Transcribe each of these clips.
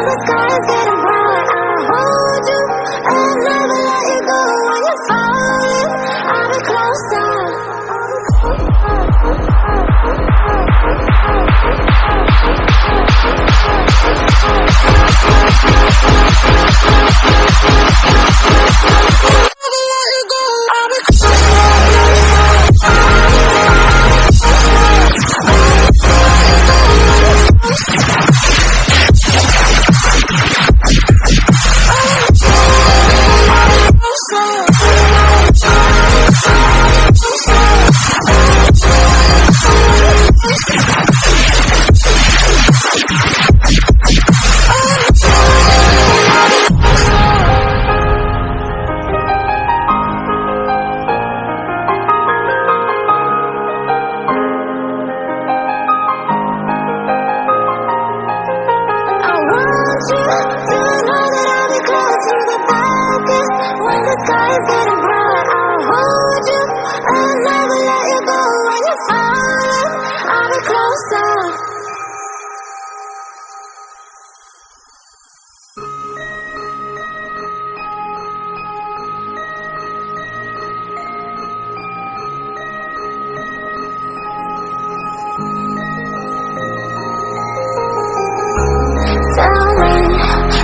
when the sky is getting bright. I'll hold you and never let you go. When you're falling, I'll be closer.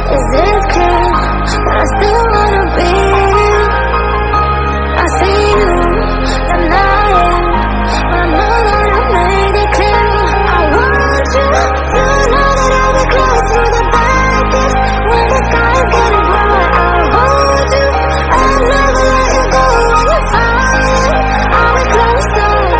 Is it clear that I still wanna be? I see you denying, but I know that I made it clear. I want you to know that I'll be close through the darkest when the sky is getting bright. I'll hold you and never let you go. When you're falling, I'll be closer.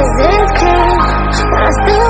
Is it clear that I still